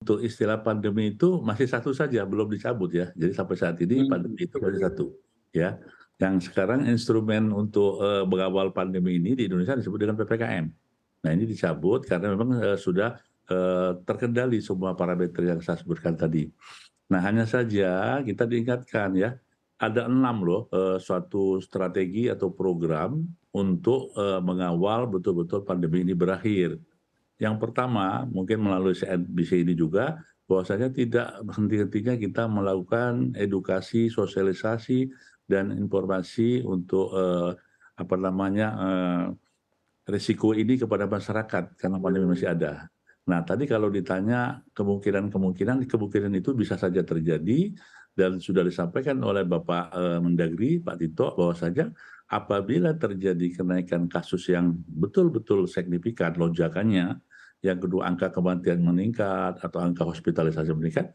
Untuk istilah pandemi itu masih satu saja, belum dicabut ya. Jadi sampai saat ini pandemi itu masih satu, ya. Yang sekarang instrumen untuk, mengawal pandemi ini di Indonesia disebut dengan PPKM. Nah ini dicabut karena memang, sudah, terkendali semua parameter yang saya sebutkan tadi. Nah hanya saja kita diingatkan ya, ada 6 loh, suatu strategi atau program untuk, mengawal betul-betul pandemi ini berakhir. Yang pertama, mungkin melalui CNBC ini juga, bahwasanya tidak henti-hentinya kita melakukan edukasi, sosialisasi, dan informasi untuk, apa namanya, risiko ini kepada masyarakat karena pandemi masih ada. Nah, tadi kalau ditanya kemungkinan kemungkinan itu bisa saja terjadi dan sudah disampaikan oleh Bapak, Mendagri, Pak Tito, bahwasanya apabila terjadi kenaikan kasus yang betul-betul signifikan lonjakannya, yang kedua angka kematian meningkat atau angka hospitalisasi meningkat,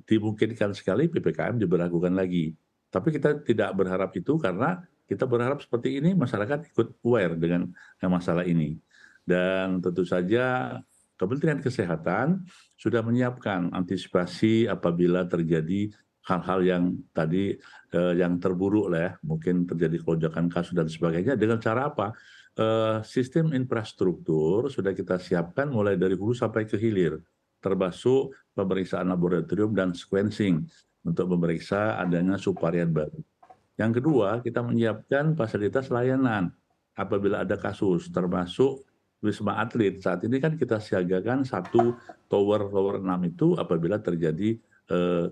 dimungkinkan sekali PPKM diberlakukan lagi. Tapi kita tidak berharap itu karena kita berharap seperti ini masyarakat ikut aware dengan masalah ini. Dan tentu saja Kementerian Kesehatan sudah menyiapkan antisipasi apabila terjadi hal-hal yang tadi, yang terburuk lah ya, mungkin terjadi lonjakan kasus dan sebagainya dengan cara apa? Sistem infrastruktur sudah kita siapkan mulai dari hulu sampai ke hilir, termasuk pemeriksaan laboratorium dan sequencing untuk memeriksa adanya subvarian baru. Yang kedua, kita menyiapkan fasilitas layanan apabila ada kasus, termasuk Wisma Atlet. Saat ini kan kita siagakan satu tower 6 itu apabila terjadi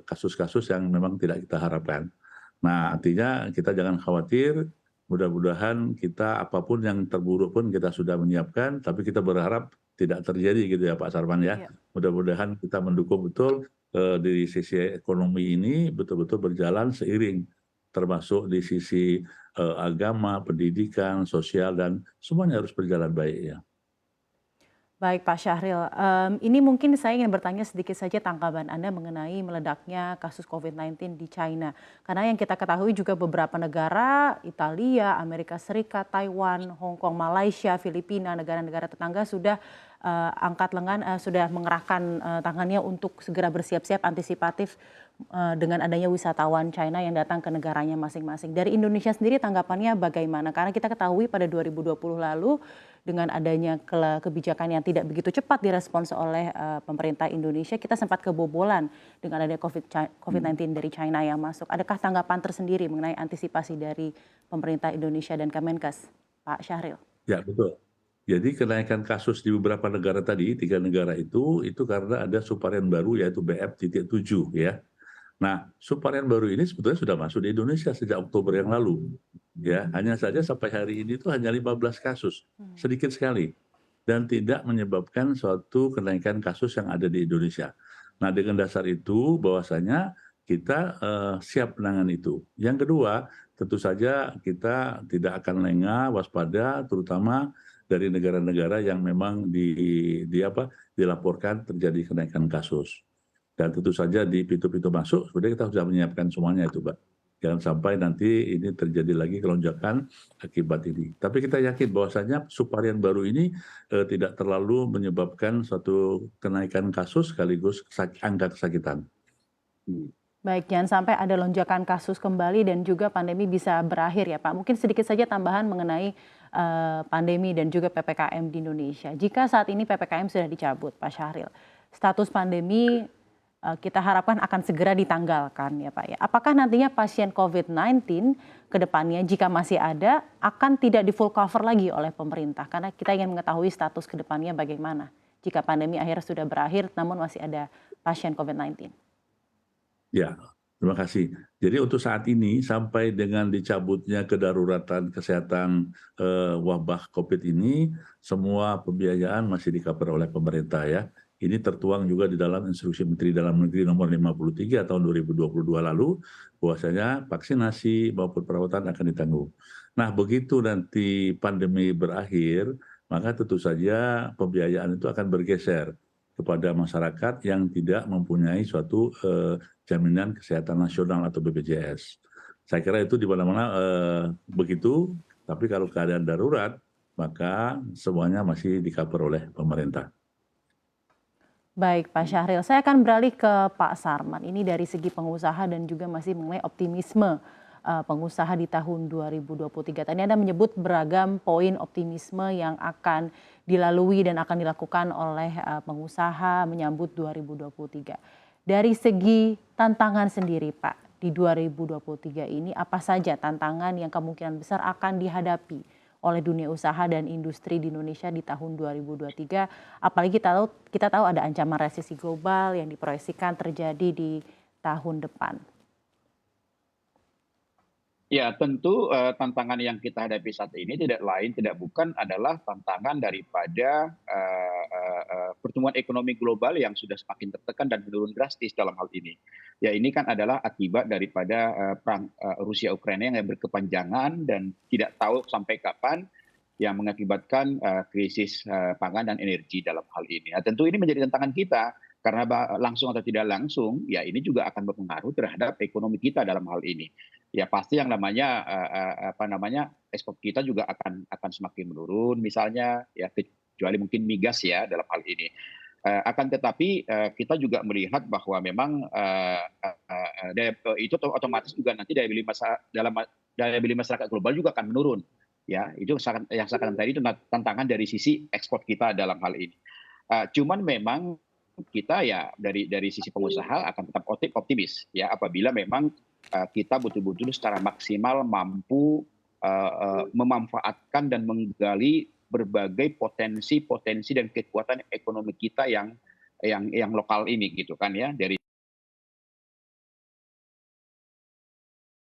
kasus-kasus yang memang tidak kita harapkan. Nah, artinya kita jangan khawatir, mudah-mudahan kita apapun yang terburuk pun kita sudah menyiapkan, tapi kita berharap tidak terjadi gitu ya Pak Sarman ya. Iya. Mudah-mudahan kita mendukung betul di sisi ekonomi ini betul-betul berjalan seiring termasuk di sisi, agama, pendidikan, sosial, dan semuanya harus berjalan baik ya. Baik Pak Syahril, ini mungkin saya ingin bertanya sedikit saja tanggapan Anda mengenai meledaknya kasus COVID-19 di China. Karena yang kita ketahui juga beberapa negara, Italia, Amerika Serikat, Taiwan, Hong Kong, Malaysia, Filipina, negara-negara tetangga sudah angkat lengan, sudah mengerahkan tangannya untuk segera bersiap-siap antisipatif dengan adanya wisatawan China yang datang ke negaranya masing-masing. Dari Indonesia sendiri tanggapannya bagaimana? Karena kita ketahui pada 2020 lalu dengan adanya kebijakan yang tidak begitu cepat direspons oleh pemerintah Indonesia, kita sempat kebobolan dengan adanya COVID-19 dari China yang masuk. Adakah tanggapan tersendiri mengenai antisipasi dari pemerintah Indonesia dan Kemenkes, Pak Syahril? Ya, betul. Jadi kenaikan kasus di beberapa negara tadi, 3 negara itu karena ada subvarian baru yaitu BF.7 ya. Nah, subvarian baru ini sebetulnya sudah masuk di Indonesia sejak Oktober yang lalu, ya. Hanya saja sampai hari ini itu hanya 15 kasus, sedikit sekali, dan tidak menyebabkan suatu kenaikan kasus yang ada di Indonesia. Nah, dengan dasar itu bahwasanya kita, siap menangani itu. Yang kedua, tentu saja kita tidak akan lengah, waspada, terutama dari negara-negara yang memang dilaporkan terjadi kenaikan kasus. Dan tentu saja di pintu-pintu masuk sudah kita sudah menyiapkan semuanya itu, Mbak. Jangan sampai nanti ini terjadi lagi kelonjakan akibat ini. Tapi kita yakin bahwasanya subvarian baru ini, tidak terlalu menyebabkan suatu kenaikan kasus sekaligus angka kesakitan. Baik, jangan sampai ada lonjakan kasus kembali dan juga pandemi bisa berakhir ya Pak. Mungkin sedikit saja tambahan mengenai pandemi dan juga PPKM di Indonesia. Jika saat ini PPKM sudah dicabut, Pak Syahril, status pandemi kita harapkan akan segera ditanggalkan ya Pak ya. Apakah nantinya pasien COVID-19 ke depannya jika masih ada akan tidak di full cover lagi oleh pemerintah? Karena kita ingin mengetahui status ke depannya bagaimana jika pandemi akhirnya sudah berakhir namun masih ada pasien COVID-19. Ya, terima kasih. Jadi untuk saat ini sampai dengan dicabutnya kedaruratan kesehatan, wabah Covid ini, semua pembiayaan masih di-cover oleh pemerintah ya. Ini tertuang juga di dalam Instruksi Menteri Dalam Negeri Nomor 53 tahun 2022 lalu, bahwasanya vaksinasi maupun perawatan akan ditanggung. Nah, begitu nanti pandemi berakhir, maka tentu saja pembiayaan itu akan bergeser kepada masyarakat yang tidak mempunyai suatu, jaminan kesehatan nasional atau BPJS. Saya kira itu di mana-mana begitu, tapi kalau keadaan darurat, maka semuanya masih di-cover oleh pemerintah. Baik Pak Syahril, saya akan beralih ke Pak Sarman. Ini dari segi pengusaha dan juga masih mengenai optimisme pengusaha di tahun 2023. Tadi Anda menyebut beragam poin optimisme yang akan dilalui dan akan dilakukan oleh pengusaha menyambut 2023. Dari segi tantangan sendiri Pak, di 2023 ini apa saja tantangan yang kemungkinan besar akan dihadapi oleh dunia usaha dan industri di Indonesia di tahun 2023, apalagi kita tahu ada ancaman resesi global yang diproyeksikan terjadi di tahun depan. Ya, tentu tantangan yang kita hadapi saat ini tidak lain tidak bukan adalah tantangan daripada pertumbuhan ekonomi global yang sudah semakin tertekan dan menurun drastis dalam hal ini. Ya, ini kan adalah akibat daripada perang Rusia Ukraina yang berkepanjangan dan tidak tahu sampai kapan, yang mengakibatkan krisis pangan dan energi dalam hal ini. Nah, tentu ini menjadi tantangan kita karena langsung atau tidak langsung, ya ini juga akan berpengaruh terhadap ekonomi kita dalam hal ini. Ya pasti yang namanya ekspor kita juga akan semakin menurun misalnya, ya kecuali mungkin migas ya dalam hal ini. Akan tetapi kita juga melihat bahwa memang itu otomatis juga nanti daya beli masyarakat global juga akan menurun. Ya, itu yang saya katakan tadi itu tantangan dari sisi ekspor kita dalam hal ini. Cuman memang kita ya dari sisi pengusaha akan tetap optimis ya apabila memang kita betul-betul secara maksimal mampu memanfaatkan dan menggali berbagai potensi dan kekuatan ekonomi kita yang lokal ini gitu kan ya, dari